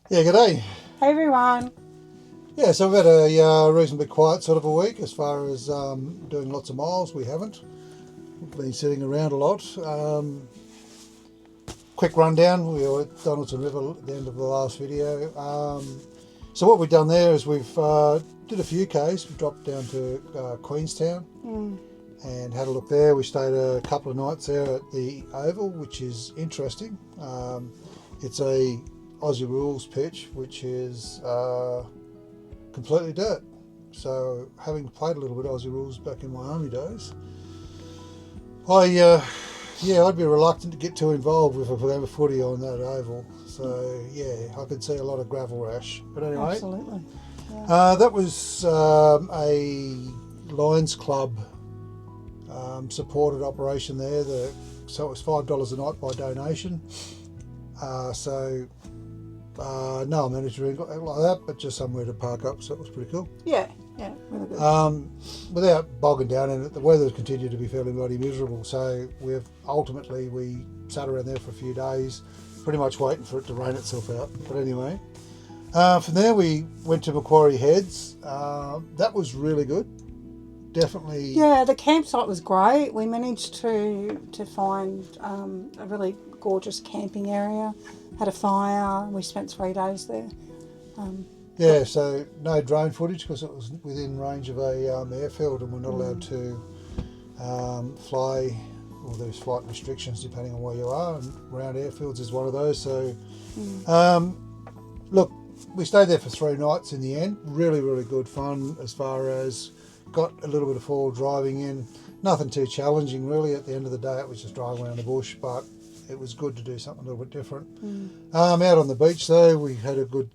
Yeah, g'day. Hey everyone. Yeah, so we've had a reasonably quiet sort of a week as far as doing lots of miles. We haven't. We've been sitting around a lot. Quick rundown, we were at Donaldson River at the end of the last video. So what we've done there is we've did a few Ks. We dropped down to Queenstown and had a look there. We stayed a couple of nights there at the Oval, which is interesting. It's a Aussie rules pitch, which is completely dirt. So having played a little bit of Aussie rules back in my army days, I'd be reluctant to get too involved with a game of footy on that oval. So yeah, I could see a lot of gravel rash. But anyway, Absolutely. Yeah. that was a Lions Club supported operation there. So it was $5 a night by donation. No amenities or anything like that, but just somewhere to park up, so it was pretty cool. Yeah, really good. Without bogging down in it, the weather continued to be fairly bloody miserable, so we sat around there for a few days, pretty much waiting for it to rain itself out. But anyway, from there we went to Macquarie Heads. That was really good. Definitely. Yeah, the campsite was great. We managed to find a really gorgeous camping area. Had a fire. We spent 3 days there. So no drone footage because it was within range of a airfield, and we're not allowed to fly, or there's flight restrictions depending on where you are, and around airfields is one of those. So look, we stayed there for 3 nights in the end. Really, really good fun as far as got a little bit of forward driving in. Nothing too challenging really. At the end of the day it was just driving around the bush, but it was good to do something a little bit different. Out on the beach though, we had a good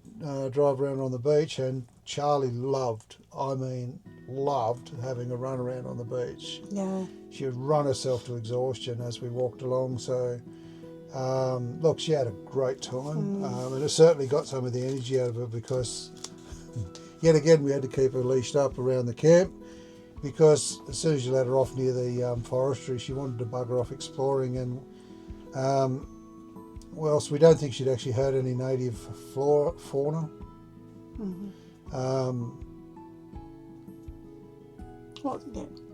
drive around on the beach, and Charlie loved having a run around on the beach. Yeah. She would run herself to exhaustion as we walked along, so look, she had a great time, and it certainly got some of the energy out of her, because yet again we had to keep her leashed up around the camp, because as soon as you let her off near the forestry, she wanted to bugger off exploring. And we don't think she'd actually heard any native fauna.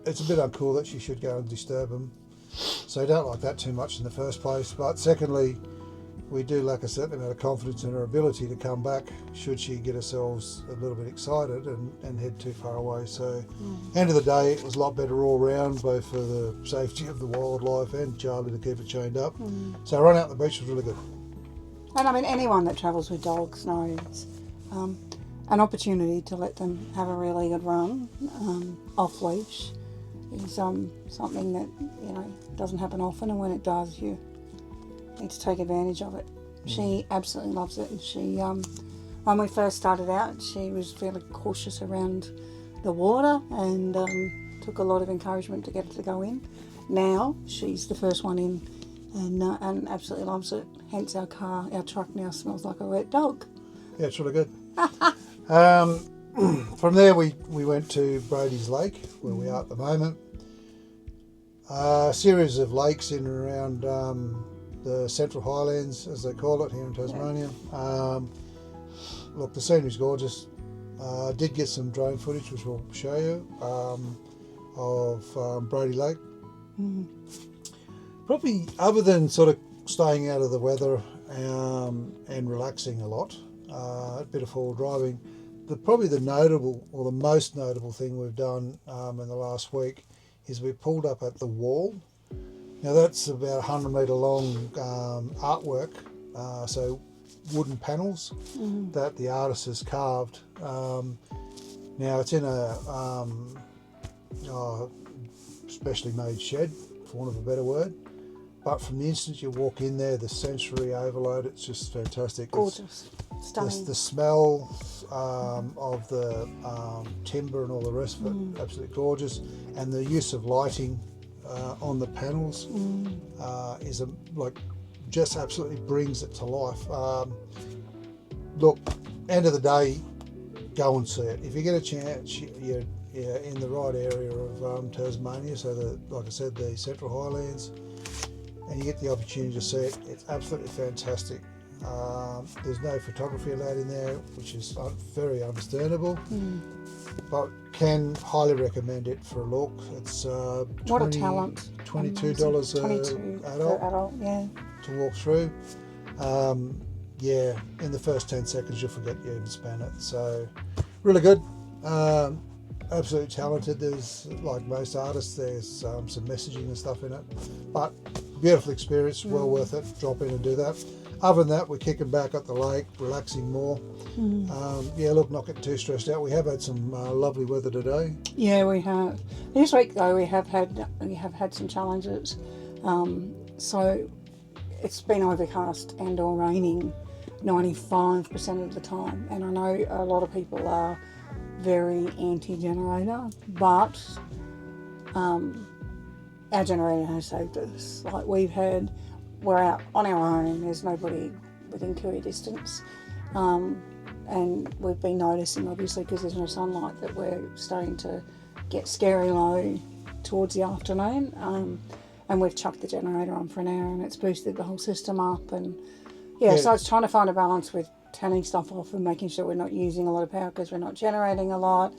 It's a bit uncool that she should go and disturb them, so I don't like that too much in the first place. But secondly, we do lack a certain amount of confidence in her ability to come back should she get herself a little bit excited and head too far away. So end of the day, it was a lot better all round, both for the safety of the wildlife and Charlie to keep it chained up. So a run out the beach was really good. And I mean, anyone that travels with dogs knows an opportunity to let them have a really good run off leash is something that doesn't happen often, and when it does, you need to take advantage of it. She absolutely loves it, and she when we first started out, she was fairly cautious around the water, and took a lot of encouragement to get her to go in. Now she's the first one in, and absolutely loves it. Hence our truck now smells like a wet dog. Yeah, it's really good. From there we went to Bradys Lake, where we are at the moment. A series of lakes in and around the Central Highlands, as they call it here in Tasmania. Look, the scenery's gorgeous. Did get some drone footage, which we'll show you, of Brady Lake. Probably, other than sort of staying out of the weather and relaxing a lot, a bit of forward driving, probably the most notable thing we've done in the last week is we pulled up at the wall. Now that's about 100 metre long artwork, so wooden panels that the artist has carved. Now it's in a specially made shed, for want of a better word, but from the instant you walk in there, the sensory overload, it's just fantastic. Gorgeous, stunning. The smell of the timber and all the rest of it, absolutely gorgeous, and the use of lighting on the panels is just absolutely brings it to life. Look, end of the day, go and see it. If you get a chance, you're in the right area of Tasmania, so like I said, the Central Highlands, and you get the opportunity to see it, it's absolutely fantastic. There's no photography allowed in there, which is very understandable, but can highly recommend it for a look. It's what a talent. $22 $22 adult, per adult, yeah. to walk through. Yeah, in the first 10 seconds you'll forget you even spent it. So really good. Absolutely talented. There's, like most artists, there's some messaging and stuff in it, but beautiful experience, well worth it. Drop in and do that. Other than that, we're kicking back at the lake, relaxing more. Yeah, look, not getting too stressed out. We have had some lovely weather today. Yeah, we have. This week though, we have had some challenges. So it's been overcast and or raining 95% of the time, and I know a lot of people are very anti-generator, but our generator has saved us. Like we're out on our own, there's nobody within carry distance, and we've been noticing, obviously because there's no sunlight, that we're starting to get scary low towards the afternoon, and we've chucked the generator on for an hour and it's boosted the whole system up, and so it's trying to find a balance with turning stuff off and making sure we're not using a lot of power because we're not generating a lot,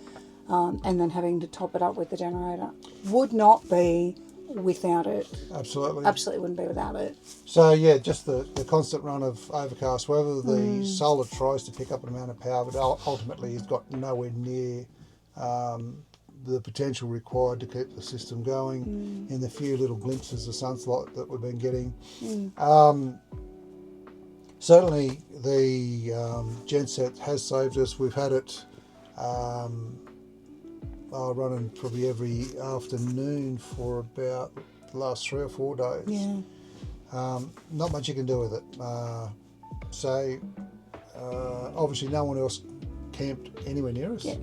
and then having to top it up with the generator. Would not be without it. Absolutely wouldn't be without it. So yeah, just the constant run of overcast weather. The solar tries to pick up an amount of power, but ultimately it's got nowhere near the potential required to keep the system going in the few little glimpses of sunlight that we've been getting. Certainly the genset has saved us. We've had it running probably every afternoon for about the last 3 or 4 days. Yeah. Not much you can do with it. Obviously no one else camped anywhere near us. Yeah.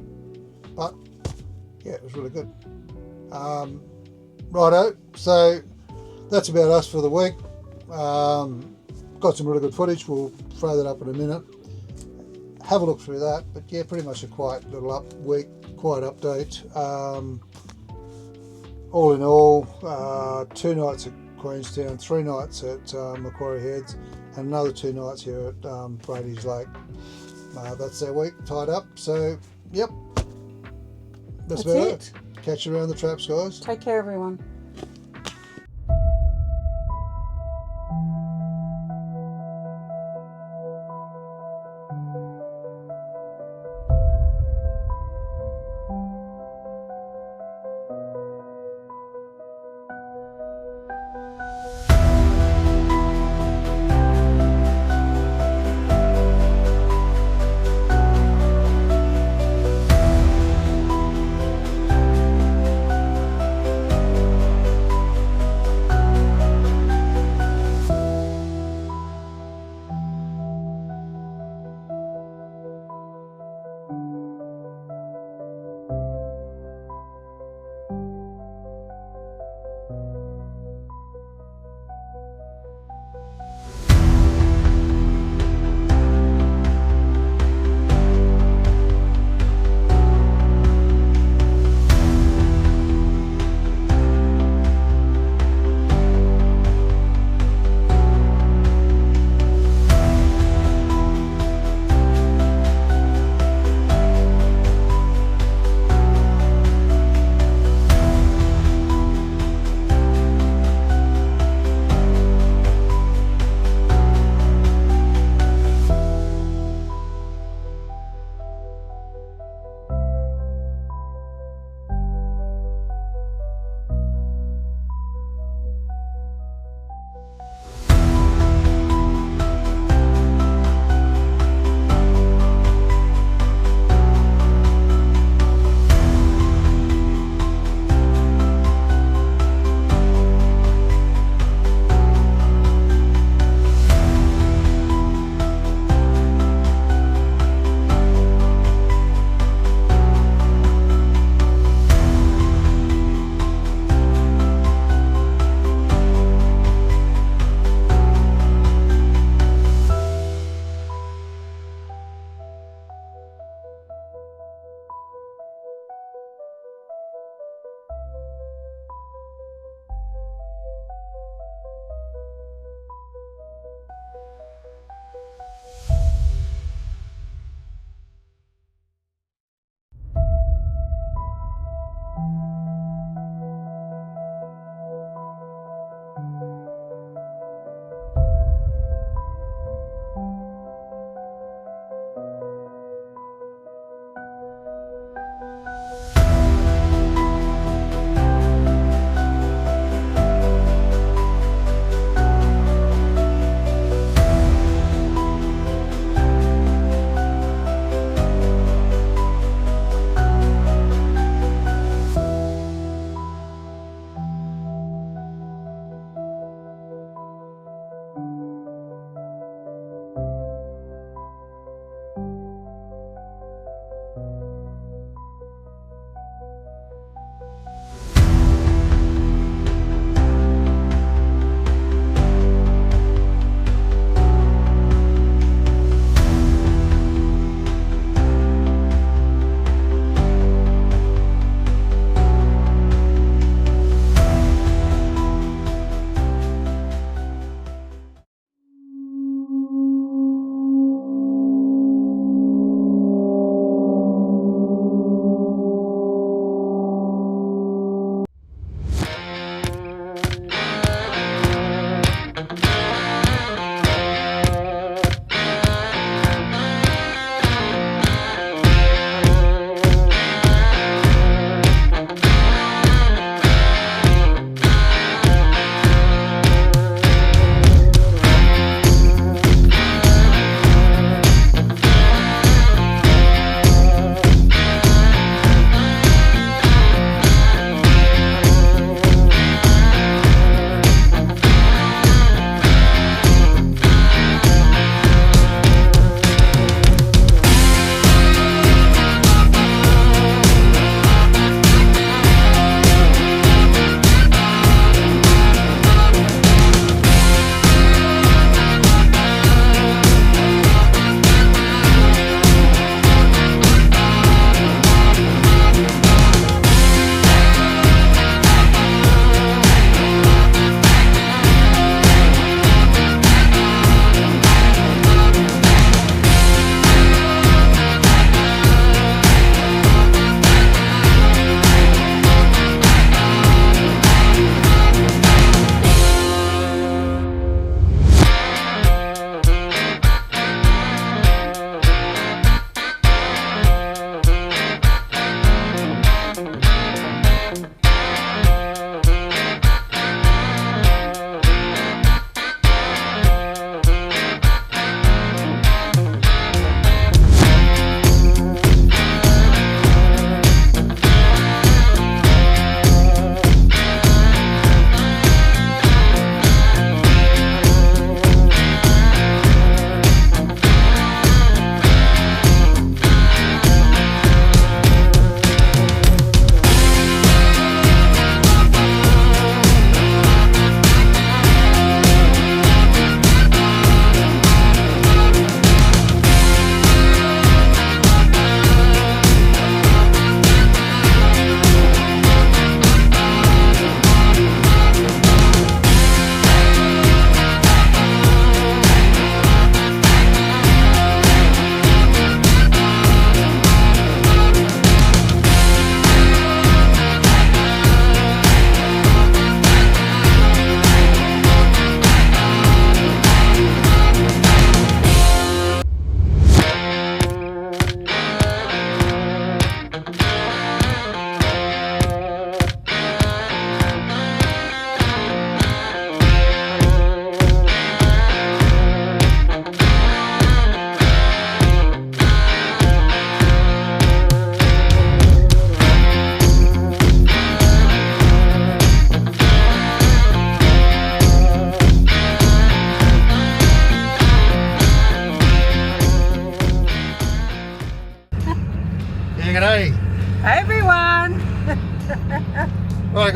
But yeah, it was really good. Righto, so that's about us for the week. Got some really good footage. We'll throw that up in a minute. Have a look through that. But yeah, pretty much a quiet little quiet update. All in all, 2 nights at Queenstown, 3 nights at Macquarie Heads, and another 2 nights here at Bradys Lake. That's their week tied up. So, yep. That's about it. Catch you around the traps, guys. Take care, everyone.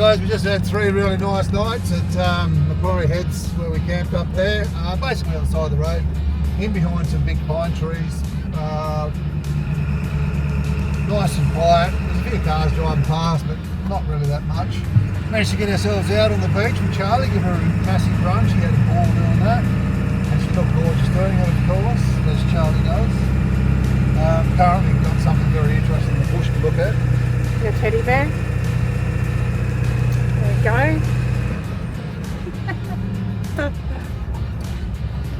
guys, we just had 3 really nice nights at Macquarie Heads where we camped up there, basically on the side of the road, in behind some big pine trees. Nice and quiet. There's a few cars driving past, but not really that much. Managed to get ourselves out on the beach with Charlie, give her a massive run. She had a ball doing that, and she looked gorgeous doing it, of course, as Charlie does. Currently got something very interesting in the bush to look at. Your teddy bear. There you go.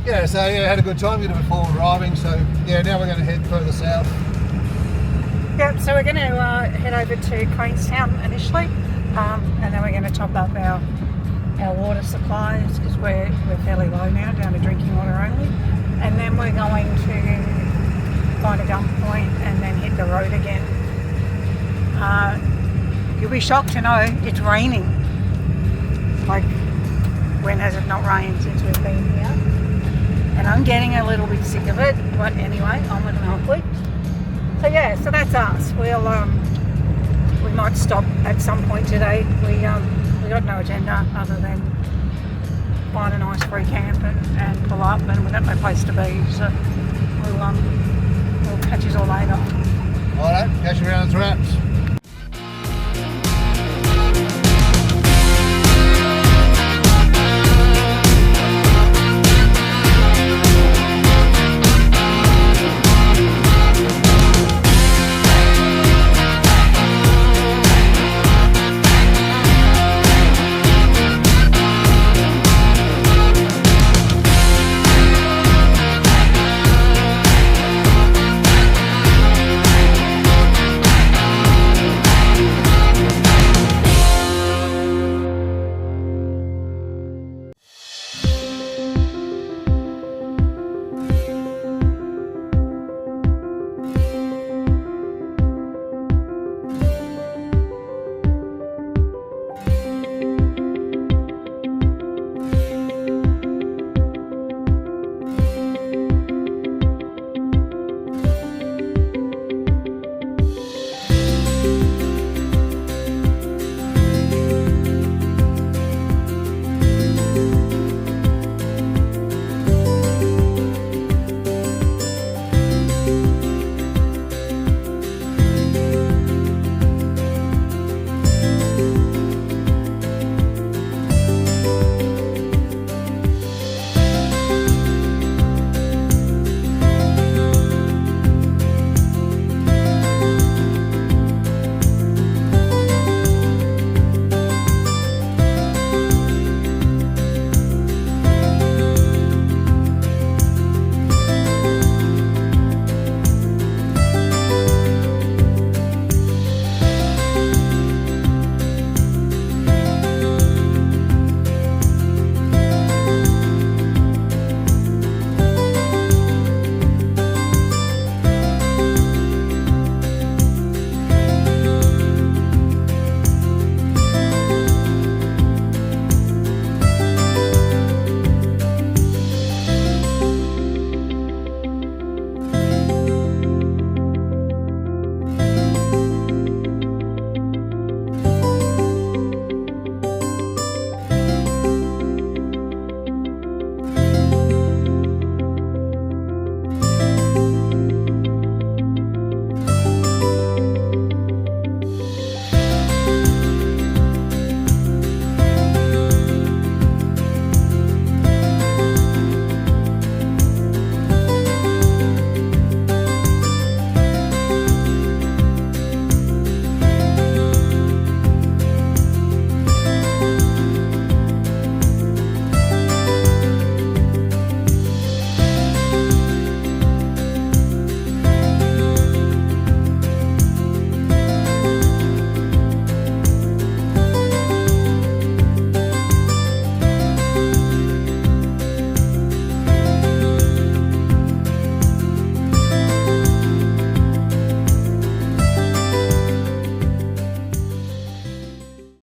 Yeah, so yeah, had a good time, bit of a forward driving, so yeah, now we're going to head further south. Yep, so we're going to head over to Queenstown initially, and then we're going to top up our water supplies because we're fairly low now, down to drinking water only. And then we're going to find a dump point and then hit the road again. You'll be shocked to know it's raining. Like, when has it not rained since we've been here? And I'm getting a little bit sick of it, but anyway, on with an athlete. So yeah, so that's us. We might stop at some point today. We got no agenda other than find a nice free camp and pull up, and we've got no place to be. So we'll catch you all later. Alright, catch you around the traps.